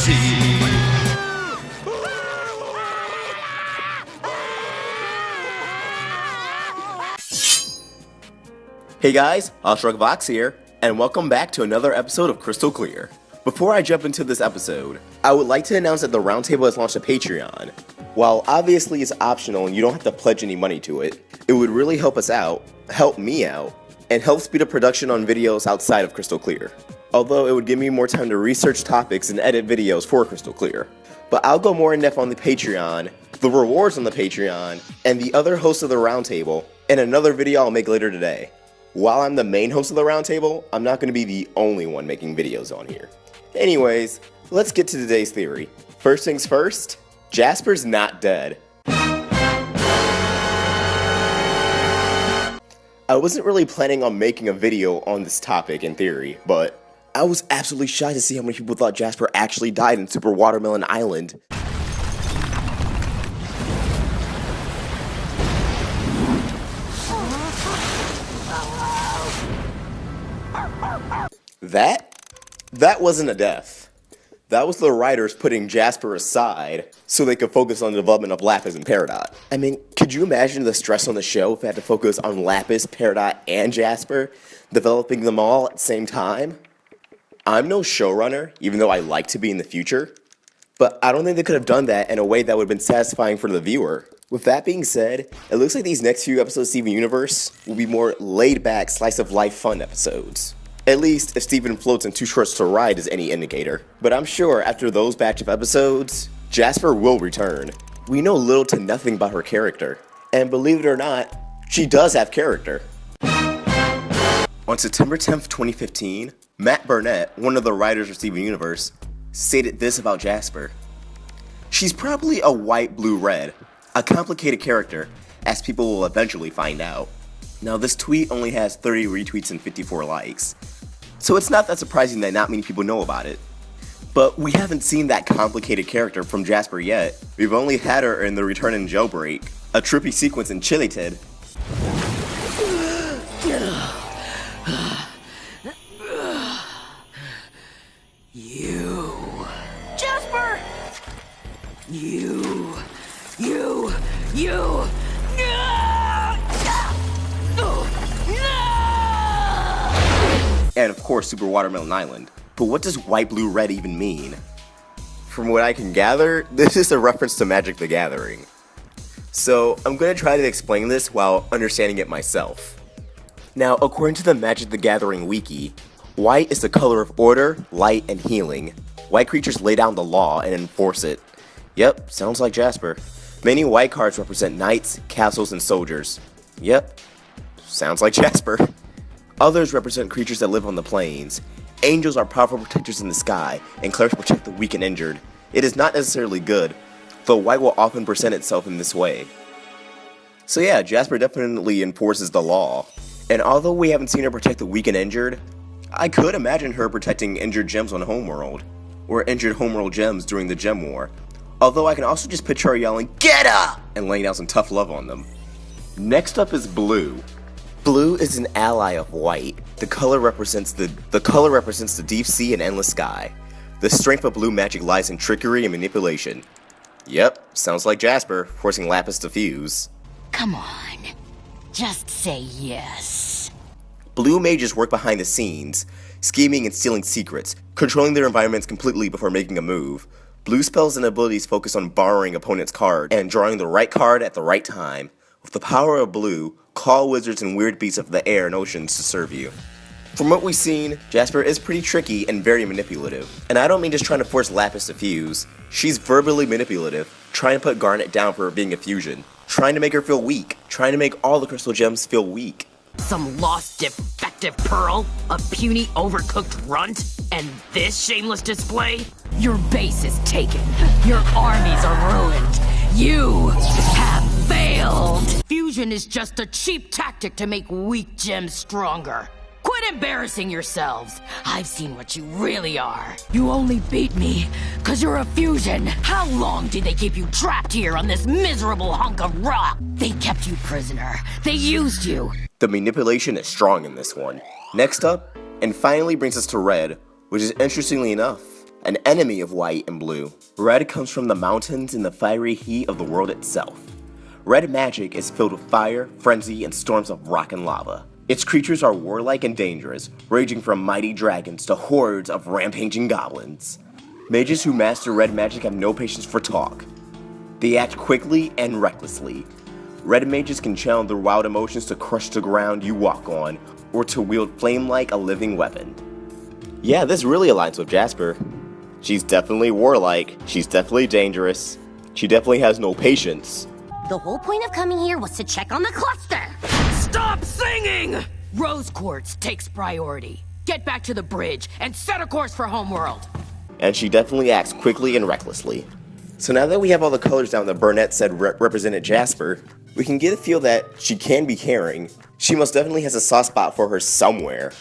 see. Hey guys, Vox here, and welcome back to another episode of Crystal Clear. Before I jump into this episode, I would like to announce that the Roundtable has launched a Patreon. While obviously it's optional and you don't have to pledge any money to it, it would really help us out, help me out, and help speed up production on videos outside of Crystal Clear. Although it would give me more time to research topics and edit videos for Crystal Clear. But I'll go more in depth on the Patreon, the rewards on the Patreon, and the other hosts of the Roundtable in another video I'll make later today. While I'm the main host of the Roundtable, I'm not going to be the only one making videos on here. Anyways, let's get to today's theory. First things first, Jasper's not dead. I wasn't really planning on making a video on this topic in theory, but I was absolutely shocked to see how many people thought Jasper actually died in Super Watermelon Island. That wasn't a death. That was the writers putting Jasper aside so they could focus on the development of Lapis and Peridot. I mean, could you imagine the stress on the show if they had to focus on Lapis, Peridot, and Jasper, developing them all at the same time? I'm no showrunner, even though I like to be in the future, but I don't think they could have done that in a way that would have been satisfying for the viewer. With that being said, it looks like these next few episodes of Steven Universe will be more laid-back, slice-of-life fun episodes. At least if Steven floats in Too Short to Ride is any indicator. But I'm sure after those batch of episodes, Jasper will return. We know little to nothing about her character. And believe it or not, she does have character. On September 10th, 2015, Matt Burnett, one of the writers of Steven Universe, stated this about Jasper. She's probably a white, blue, red, a complicated character, as people will eventually find out. Now this tweet only has 30 retweets and 54 likes, so it's not that surprising that not many people know about it. But we haven't seen that complicated character from Jasper yet. We've only had her in the Return and Jailbreak, a trippy sequence in Chilited. You. Jasper! You. And of course, Super Watermelon Island. But what does white, blue, red even mean? From what I can gather, this is a reference to Magic the Gathering. So I'm going to try to explain this while understanding it myself. Now, according to the Magic the Gathering wiki, white is the color of order, light, and healing. White creatures lay down the law and enforce it. Yep, sounds like Jasper. Many white cards represent knights, castles, and soldiers. Yep, sounds like Jasper. Others represent creatures that live on the plains. Angels are powerful protectors in the sky, and clerics protect the weak and injured. It is not necessarily good, though white will often present itself in this way. So yeah, Jasper definitely enforces the law. And although we haven't seen her protect the weak and injured, I could imagine her protecting injured gems on Homeworld, or injured Homeworld gems during the Gem War. Although I can also just picture her yelling, "Get up!" and laying down some tough love on them. Next up is blue. Blue is an ally of white. The color represents the deep sea and endless sky. The strength of blue magic lies in trickery and manipulation. Yep, sounds like Jasper, forcing Lapis to fuse. Come on. Just say yes. Blue mages work behind the scenes, scheming and stealing secrets, controlling their environments completely before making a move. Blue spells and abilities focus on borrowing opponent's card and drawing the right card at the right time. With the power of blue, call wizards and weird beasts of the air and oceans to serve you. From what we've seen, Jasper is pretty tricky and very manipulative. And I don't mean just trying to force Lapis to fuse. She's verbally manipulative, trying to put Garnet down for her being a fusion, trying to make her feel weak, trying to make all the crystal gems feel weak. Some lost defective pearl, a puny overcooked runt, and this shameless display? Your base is taken. Your armies are ruined. You have failed. Fusion is just a cheap tactic to make weak gems stronger. Quit embarrassing yourselves. I've seen what you really are. You only beat me because you're a fusion. How long did they keep you trapped here on this miserable hunk of rock? They kept you prisoner. They used you. The manipulation is strong in this one. Next up, and finally brings us to red, which is interestingly enough, an enemy of white and blue. Red comes from the mountains and the fiery heat of the world itself. Red magic is filled with fire, frenzy, and storms of rock and lava. Its creatures are warlike and dangerous, ranging from mighty dragons to hordes of rampaging goblins. Mages who master red magic have no patience for talk. They act quickly and recklessly. Red mages can channel their wild emotions to crush the ground you walk on, or to wield flame like a living weapon. Yeah, this really aligns with Jasper. She's definitely warlike, she's definitely dangerous, she definitely has no patience. The whole point of coming here was to check on the cluster. Stop singing! Rose Quartz takes priority. Get back to the bridge and set a course for Homeworld. And she definitely acts quickly and recklessly. So now that we have all the colors down that Burnett said represented Jasper, we can get a feel that she can be caring. She most definitely has a soft spot for her somewhere.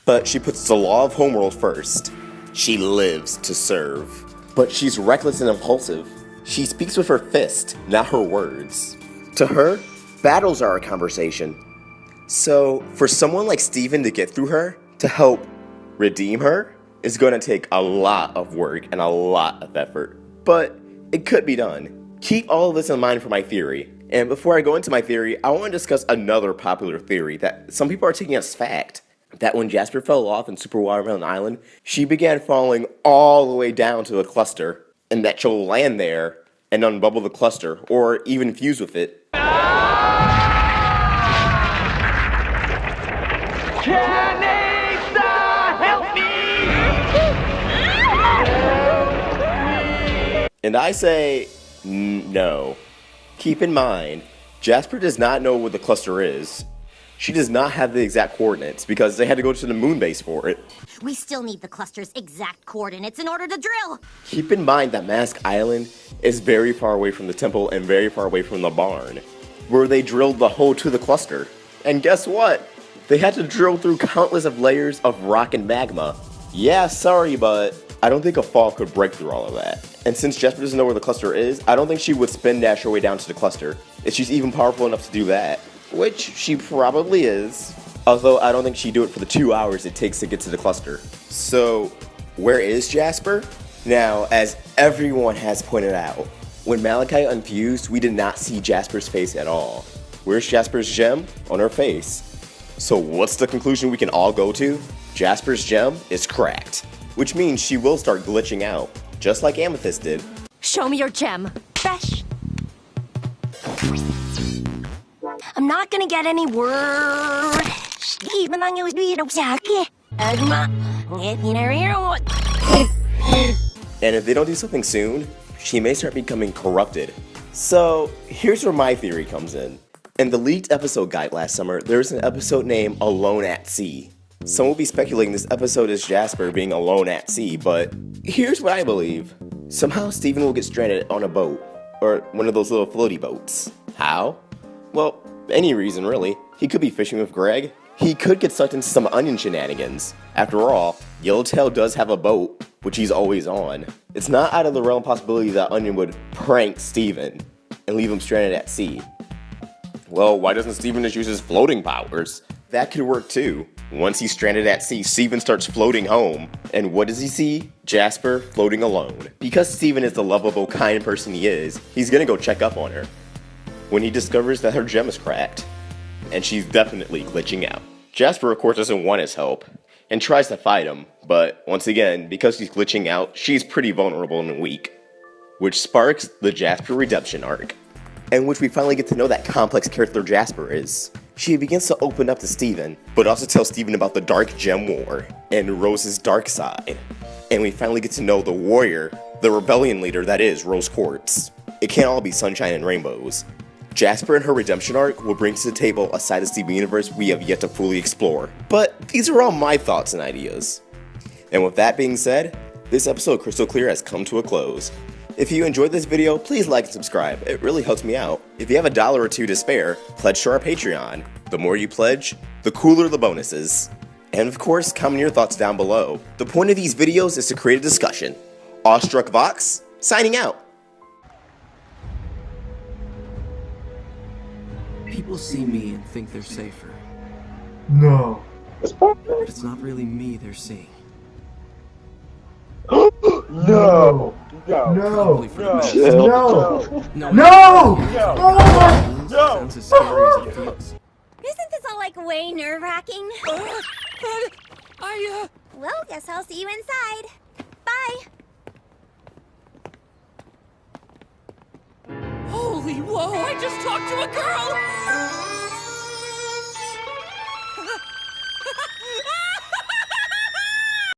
But she puts the law of Homeworld first. She lives to serve. But she's reckless and impulsive. She speaks with her fist, not her words. To her, battles are a conversation. So, for someone like Steven to get through her, to help redeem her, is going to take a lot of work and a lot of effort. But it could be done. Keep all of this in mind for my theory. And before I go into my theory, I want to discuss another popular theory that some people are taking as fact. That when Jasper fell off in Super Watermelon Island, she began falling all the way down to the cluster, and that she'll land there and unbubble the cluster, or even fuse with it. Help me! And I say, no. Keep in mind, Jasper does not know where the cluster is. She does not have the exact coordinates because they had to go to the moon base for it. We still need the cluster's exact coordinates in order to drill. Keep in mind that Mask Island is very far away from the temple and very far away from the barn, where they drilled the hole to the cluster. And guess what? They had to drill through countless of layers of rock and magma. Yeah, sorry, but I don't think a fall could break through all of that. And since Jasper doesn't know where the cluster is, I don't think she would spin dash her way down to the cluster, if she's even powerful enough to do that. Which she probably is, although I don't think she'd do it for the 2 hours it takes to get to the cluster. So, where is Jasper? Now, as everyone has pointed out, when Malachi unfused, we did not see Jasper's face at all. Where's Jasper's gem? On her face. So what's the conclusion we can all go to? Jasper's gem is cracked, which means she will start glitching out, just like Amethyst did. Show me your gem. Besh. I'm not gonna get any word. And if they don't do something soon, she may start becoming corrupted. So, here's where my theory comes in. In the leaked episode guide last summer, there's an episode named Alone at Sea. Some will be speculating this episode is Jasper being alone at sea, but here's what I believe. Somehow Steven will get stranded on a boat, or one of those little floaty boats. How? Well, any reason really. He could be fishing with Greg. He could get sucked into some onion shenanigans. After all, Yellowtail does have a boat, which he's always on. It's not out of the realm of possibility that Onion would prank Steven and leave him stranded at sea. Well, why doesn't Steven just use his floating powers? That could work too. Once he's stranded at sea, Steven starts floating home. And what does he see? Jasper floating alone. Because Steven is the lovable, kind person he is, he's gonna go check up on her. When he discovers that her gem is cracked. And she's definitely glitching out. Jasper, of course, doesn't want his help, and tries to fight him, but once again, because she's glitching out, she's pretty vulnerable and weak. Which sparks the Jasper redemption arc, in which we finally get to know that complex character Jasper is. She begins to open up to Steven, but also tells Steven about the Dark Gem War, and Rose's dark side. And we finally get to know the warrior, the rebellion leader that is Rose Quartz. It can't all be sunshine and rainbows. Jasper and her redemption arc will bring to the table a side of Steven Universe we have yet to fully explore. But these are all my thoughts and ideas. And with that being said, this episode of Crystal Clear has come to a close. If you enjoyed this video, please like and subscribe. It really helps me out. If you have $1 or $2 to spare, pledge to our Patreon. The more you pledge, the cooler the bonuses. And of course, comment your thoughts down below. The point of these videos is to create a discussion. Awestruck Vox, signing out. People see me and think they're safer. No. But it's not really me they're seeing. No! Probably for the best. No! No! No! Sounds as scary as it feels. Isn't this all like way nerve-wracking? Well, guess I'll see you inside. Bye. Holy whoa, I just talked to a girl!